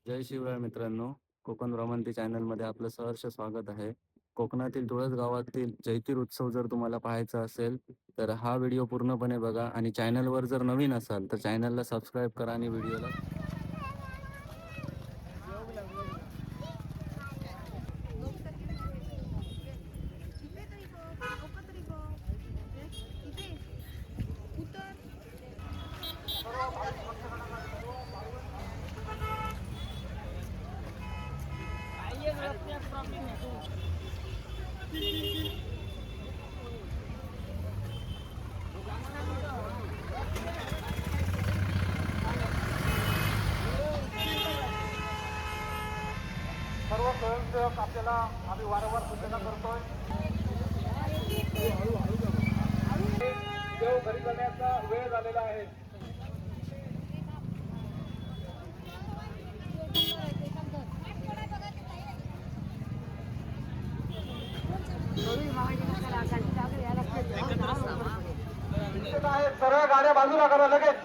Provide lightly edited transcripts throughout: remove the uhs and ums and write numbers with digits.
जय शिवराय मित्रांनो. कोकण भ्रमंती चॅनलमध्ये आपलं सहर्ष स्वागत आहे. कोकणातील तुळस गावातील जैतीर उत्सव जर तुम्हाला पाहायचा असेल तर हा व्हिडिओ पूर्णपणे बघा आणि चॅनलवर जर नवीन असाल तर चॅनलला सबस्क्राईब करा आणि व्हिडिओला सर्व स्वयंसेवक आपल्याला आम्ही वारंवार सूचना करतोय. देव घरी जाण्याचा वेळ झालेला आहे. सर्व गाड्या बाजूला करा लगेच.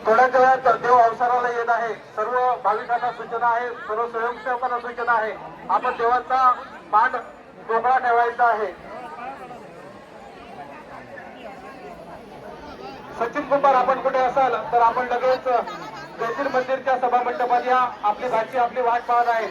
थोड्याच वेळात देव अवसराला येत आहे. सर्व भाविकांना सूचना आहे, सर्व स्वयंसेवकांना सूचना आहे, आपण देवाचा मान मोकळा ठेवायचा आहे. सचिन कुमार, आपण कुठे असाल तर आपण लगेच जैतीर मंदिरच्या सभा मंडपात या. आपली भाची आपली वाट पाहत आहे.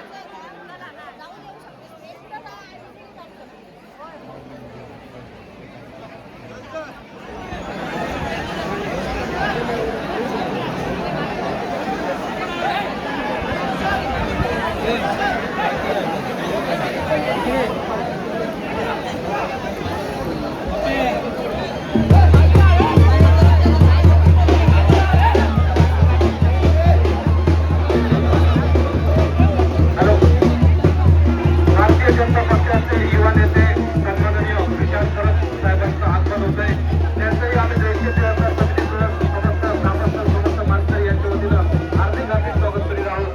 भारतीय जनता पक्षाचे युवा नेते सन्माननीय विशाल करत साहेबांचं आगमन होत आहे. त्यांचंही आम्ही जैतीर देवस्थान समितीचं समस्त ग्रामस्थ समस्त मानकरी यांच्या वतीनं हार्दिक हार्दिक स्वागत करीत आहोत.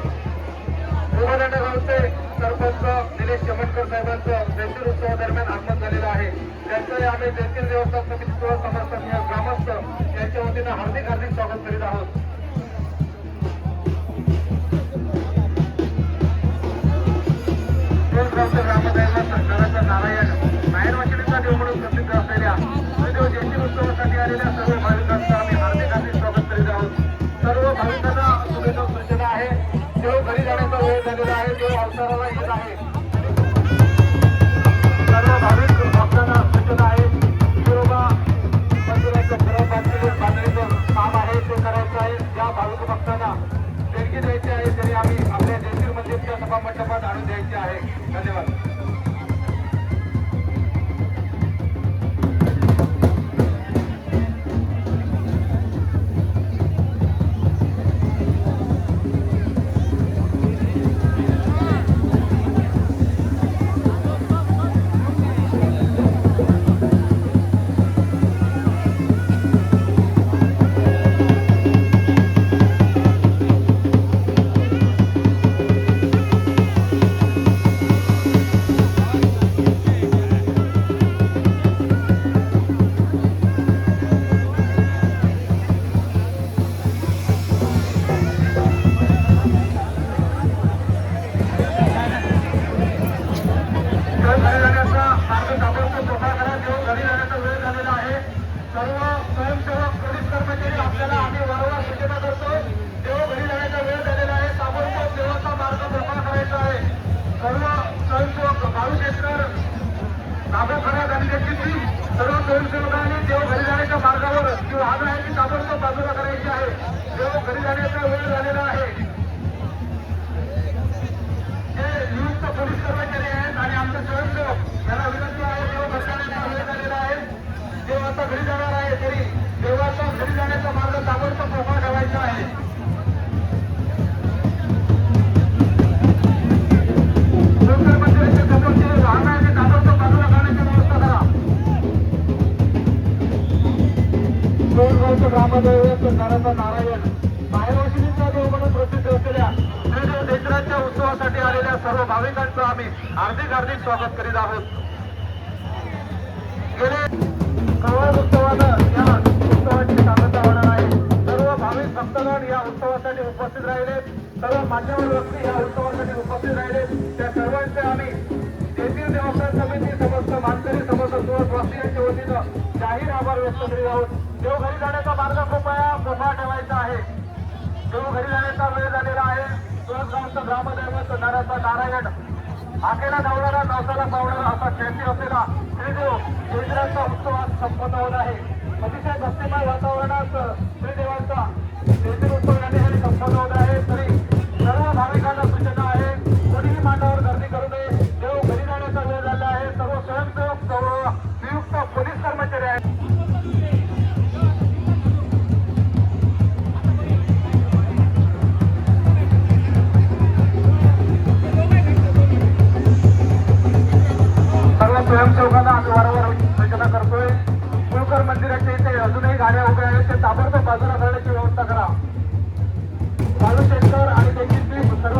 उमरंडा गावचे सरपंच निलेश चमनकर साहेबांचं जैतीर उत्सवादरम्यान आगमन झालेलं आहे. त्यांचंही आम्ही जैतीर देवस्थान समितीचं समस्त ग्रामस्थ यांच्या वतीनं हार्दिक हार्दिक स्वागत करीत आहोत. रामदैवत सरकाराचा नारायण बाहेर वकिलीचा देव म्हणून प्रसिद्ध असलेल्या देव जयंती उत्सवासाठी आलेल्या सर्व भाविकांचं आम्ही हार्दिक हार्दिक स्वागत करीत आहोत. सर्व भाविकांना शुभेच्छा सूचना आहे. देव घरी जाण्याचा वेळ झालेला आहे. देव अवसराला येत आहे. सर्व भाविक भक्तांना सूचना आहे. शिरोबा मंदिराचं घरं बांधणीचं काम आहे ते करायचं आहे. ज्या भाविक भक्तांना देणगी द्यायची आहे तरी आम्ही आपल्या जैतीर मंदिरच्या सभा मंडपात आणून द्यायची आहे. धन्यवाद. सर्व स्वयंसेवक पोलीस कर्मचारी आपल्याला आम्ही वारंवार सूचना करतो. देव घरी जाण्याचा वेळ झालेला आहे. ताबडतोब देवाचा मार्ग मोकळा करायचा आहे. सर्व स्वयंसेवक भाविकेतर नागोखरा गांधीची सर्व स्वयंसेवकांनी देव घरी जाण्याच्या मार्गावर जी वाहन आहे ती ताबडतोब बाजूला करायची आहे. देव घरी जाण्याचा वेळ झालेला आहे. जे नियुक्त पोलीस कर्मचारी आहेत आणि आमचे स्वयंसेवक यांना विनंती आहे, देव घरी जाण्याचा वेळ झालेला आहे. देव आता घरी जाणार आहे तरी देवाचा घरी जाण्याचा मार्ग ताबडतोब मोकळा ठेवायचा आहे. मंदिराच्या समोरचे वाहन आहे ते ताबडतोब बाजूला करण्याची व्यवस्था करा. कोळगावचं ग्रामदैवत सरकाराचा नारायण बाहेर वशिलीचा देव म्हणून प्रसिद्ध असलेल्या जैत्राच्या उत्सवासाठी आलेल्या सर्व भाविकांचं आम्ही हार्दिक हार्दिक स्वागत करीत आहोत. गेले व्यक्ती या उत्सवासाठी उपस्थित राहिले त्या सर्वांचे आम्ही तेथील देवस्थान समिती समस्त मानकरी समस्त सुवासी यांच्या वतीनं जाहीर आभार व्यक्त करीत आहोत. देव घरी जाण्याचा मार्ग कृपया मोठा ठेवायचा आहे. देव घरी जाण्याचा वेळ झालेला आहे. तुळसगावचं ग्रामदैवत नारायण नारायण आखेला धावणारा नवसाला पावणारा असा ख्याती असलेला श्रीदेव जयंतीचा उत्सव आज संपन्न होत आहे. अतिशय भक्तिमय वातावरणात श्रीदेवांचा जयंती उत्सव या ठिकाणी संपन्न होत आहे. तरी सर्व भाविकांना सूचना आहे, कोणीही मांडावर गर्दी करू नये. देव घरी जाण्याचा वेळ झाला आहे. सर्व स्वयंसेवक सर्व नियुक्त पोलीस कर्मचारी आहेत. सर्व स्वयंसेवकांना आम्ही वारंवार सूचना करतोय, कुळकर मंदिराच्या इथे अजूनही गाड्या उभ्या आहेत, ते ताबडतोब बाजूला करण्याची व्यवस्था करा. बालुशेखर आणि त्यांची टीम सर्व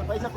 पैसा